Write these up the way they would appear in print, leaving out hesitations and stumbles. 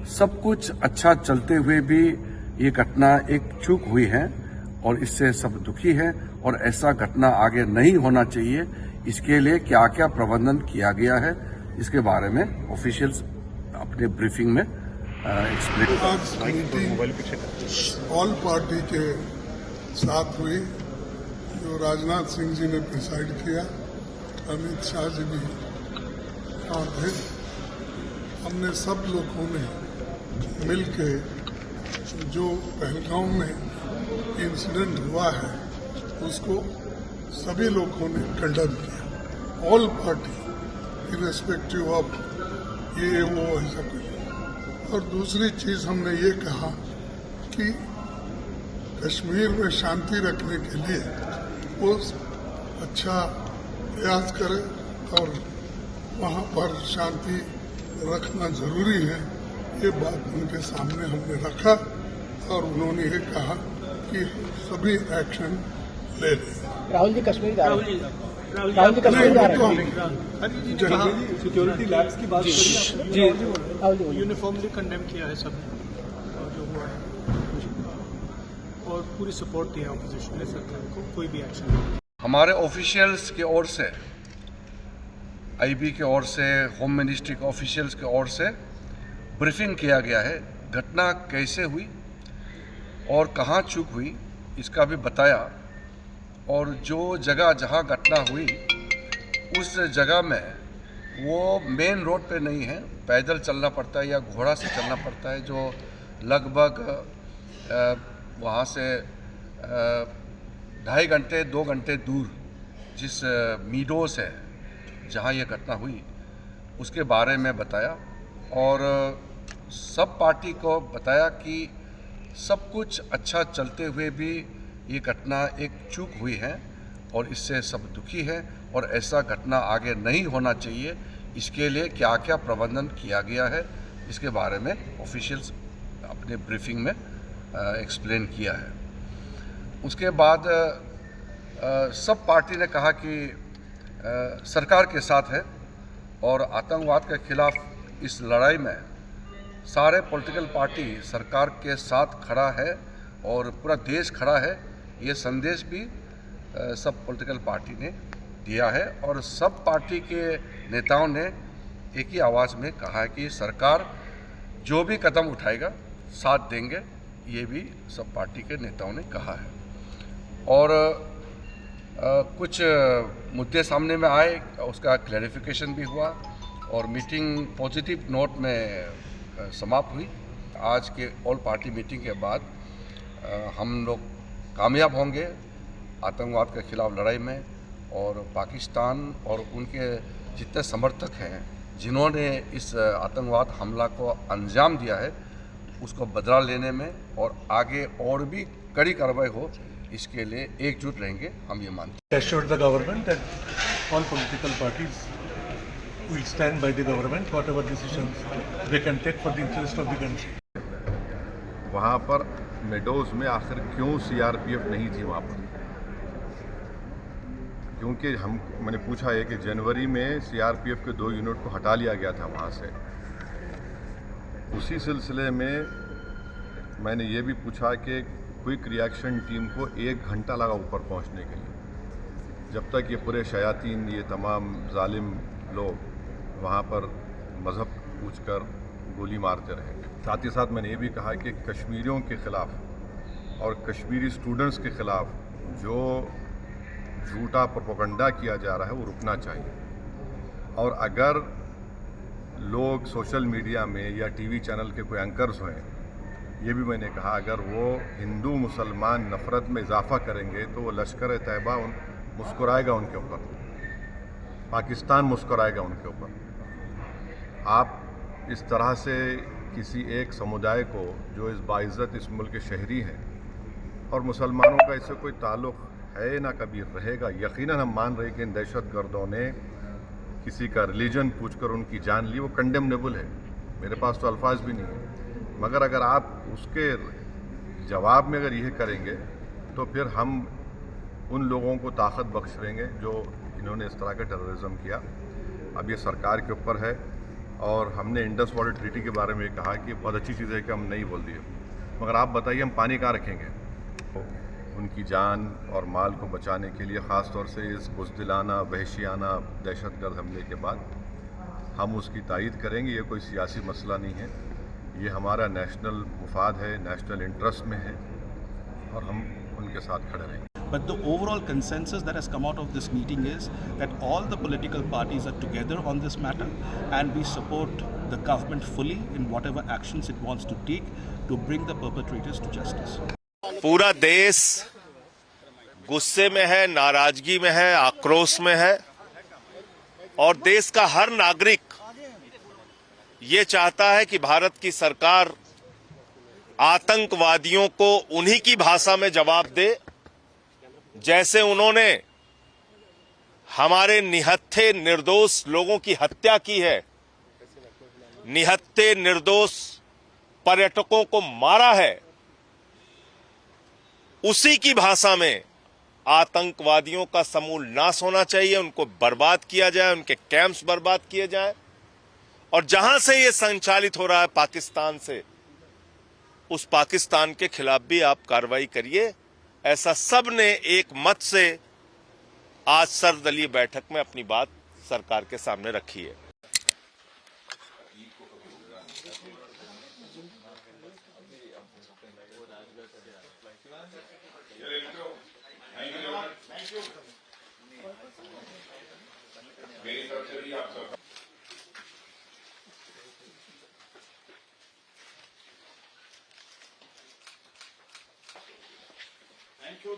सब कुछ अच्छा चलते हुए भी ये घटना एक चूक हुई है और इससे सब दुखी है और ऐसा घटना आगे नहीं होना चाहिए। इसके लिए क्या क्या प्रबंधन किया गया है इसके बारे में ऑफिशियल्स अपने ब्रीफिंग में एक्सप्लेन। आज मीटिंग ऑल पार्टी के साथ हुई जो राजनाथ सिंह जी ने प्रिसाइड किया, अमित शाह जी भी यहाँ थे। हमने सब लोगों ने मिलके जो पहलगाम में इंसिडेंट हुआ है उसको सभी लोगों ने कंडेम किया, ऑल पार्टी इरेस्पेक्टिव ऑफ ये वो ऐसा कुछ। और दूसरी चीज हमने ये कहा कि कश्मीर में शांति रखने के लिए वो अच्छा प्रयास करे और वहाँ पर शांति रखना जरूरी है। ये बात उनके सामने हमने रखा और उन्होंने ये कहा कि सभी एक्शन ले लें। राहुल जी कश्मीर जा रहे हैं। राहुल जी कश्मीर जा रहे हैं। सिक्योरिटी लैब्स की बात करी जी राहुल जी यूनिफॉर्मली कंडेम किया है सबने और जो हुआ है और पूरी सपोर्ट दी है ऑपोजिशन ने सरकार को, कोई भी एक्शन नहीं। हमारे ऑफिशियल्स की ओर से, आईबी के ओर से, होम मिनिस्ट्री के ऑफिशियल्स के ओर से ब्रीफिंग किया गया है। घटना कैसे हुई और कहाँ चूक हुई इसका भी बताया और जो जगह जहाँ घटना हुई उस जगह में वो मेन रोड पे नहीं है, पैदल चलना पड़ता है या घोड़ा से चलना पड़ता है, जो लगभग वहाँ से 2.5 घंटे 2 घंटे दूर जिस मीडोस है जहाँ ये घटना हुई उसके बारे में बताया और सब पार्टी को बताया कि सब कुछ अच्छा चलते हुए भी ये घटना एक चूक हुई है और इससे सब दुखी है और ऐसा घटना आगे नहीं होना चाहिए। इसके लिए क्या क्या प्रबंधन किया गया है इसके बारे में ऑफिशियल्स अपने ब्रीफिंग में एक्सप्लेन किया है। उसके बाद सब पार्टी ने कहा कि सरकार के साथ है और आतंकवाद के खिलाफ इस लड़ाई में सारे पॉलिटिकल पार्टी सरकार के साथ खड़ा है और पूरा देश खड़ा है। ये संदेश भी सब पॉलिटिकल पार्टी ने दिया है और सब पार्टी के नेताओं ने एक ही आवाज़ में कहा है कि सरकार जो भी कदम उठाएगा साथ देंगे। ये भी सब पार्टी के नेताओं ने कहा है और कुछ मुद्दे सामने में आए, उसका क्लैरिफिकेशन भी हुआ और मीटिंग पॉजिटिव नोट में समाप्त हुई। आज के ऑल पार्टी मीटिंग के बाद हम लोग कामयाब होंगे आतंकवाद के खिलाफ लड़ाई में और पाकिस्तान और उनके जितने समर्थक हैं जिन्होंने इस आतंकवाद हमला को अंजाम दिया है उसको बदला लेने में और आगे और भी कड़ी कार्रवाई हो इसके लिए एकजुट रहेंगे, हम ये मानते हैं। Assured the government that all political parties will stand by the government, whatever decisions they can take for the interest of the country. वहाँ पर मेडोज में आखिर क्यों सीआरपीएफ नहीं थी वहाँ पर? क्योंकि मैंने पूछा है कि जनवरी में सीआरपीएफ के 2 यूनिट को हटा लिया गया था वहाँ से। उसी सिलसिले में मैंने ये भी पूछा कि क्विक रिएक्शन टीम को 1 घंटा लगा ऊपर पहुँचने के लिए, जब तक ये पूरे शयातीन, ये तमाम जालिम लोग वहाँ पर मज़हब पूछकर गोली मारते रहे। साथ ही साथ मैंने ये भी कहा कि कश्मीरियों के ख़िलाफ़ और कश्मीरी स्टूडेंट्स के ख़िलाफ़ जो झूठा प्रोपेगेंडा किया जा रहा है वो रुकना चाहिए। और अगर लोग सोशल मीडिया में या टीवी चैनल के कोई एंकर्स हैं, ये भी मैंने कहा अगर वो हिंदू मुसलमान नफ़रत में इजाफा करेंगे तो वो लश्कर तैयबा मुस्कुराएगा उनके ऊपर, पाकिस्तान मुस्कुराएगा उनके ऊपर। आप इस तरह से किसी एक समुदाय को जो इस बाइज़्ज़त इस मुल्क के शहरी हैं और मुसलमानों का इससे कोई ताल्लुक़ है ना कभी रहेगा, यकीनन हम मान रहे कि इन दहशतगर्दों ने किसी का रिलीजन पूछकर उनकी जान ली, वो कंडेमनेबल है। मेरे पास तो अल्फाज भी नहीं है, मगर अगर आप उसके जवाब में अगर यह करेंगे तो फिर हम उन लोगों को ताकत बख्श देंगे जो इन्होंने इस तरह का टेररिज्म किया। अब ये सरकार के ऊपर है और हमने इंडस वाटर ट्रीटी के बारे में कहा कि बहुत अच्छी चीज़ है कि हम नहीं बोल दिए, मगर आप बताइए हम पानी कहाँ रखेंगे? उनकी जान और माल को बचाने के लिए ख़ास तौर से इस बुज़दिलाना वहशियाना दहशतगर्द हमले के बाद हम उसकी तायीद करेंगे। ये कोई सियासी मसला नहीं है, ये हमारा नेशनल मुफाद है, नेशनल इंटरेस्ट में है और हम उनके साथ खड़े रहेंगे। But the overall consensus that has come out of this meeting is that all the political parties are together on this matter and we support the government fully in whatever actions it wants to take to bring the perpetrators to justice. पूरा देश गुस्से में है, नाराजगी में है, आक्रोश में है और देश का हर नागरिक ये चाहता है कि भारत की सरकार आतंकवादियों को उन्हीं की भाषा में जवाब दे जैसे उन्होंने हमारे निहत्थे निर्दोष लोगों की हत्या की है, निहत्थे निर्दोष पर्यटकों को मारा है। उसी की भाषा में आतंकवादियों का समूल नाश होना चाहिए, उनको बर्बाद किया जाए, उनके कैंप्स बर्बाद किए जाए और जहां से ये संचालित हो रहा है पाकिस्तान से, उस पाकिस्तान के खिलाफ भी आप कार्रवाई करिए। ऐसा सब ने एक मत से आज सर्वदलीय बैठक में अपनी बात सरकार के सामने रखी है।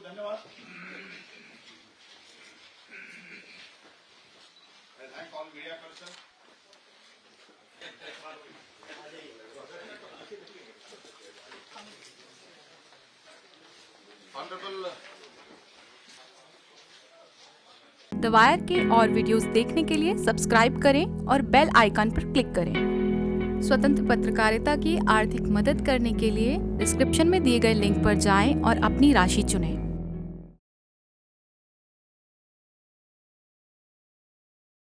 धन्यवाद। द वायर के और वीडियोस देखने के लिए सब्सक्राइब करें और बेल आइकन पर क्लिक करें। स्वतंत्र पत्रकारिता की आर्थिक मदद करने के लिए डिस्क्रिप्शन में दिए गए लिंक पर जाएं और अपनी राशि चुनें।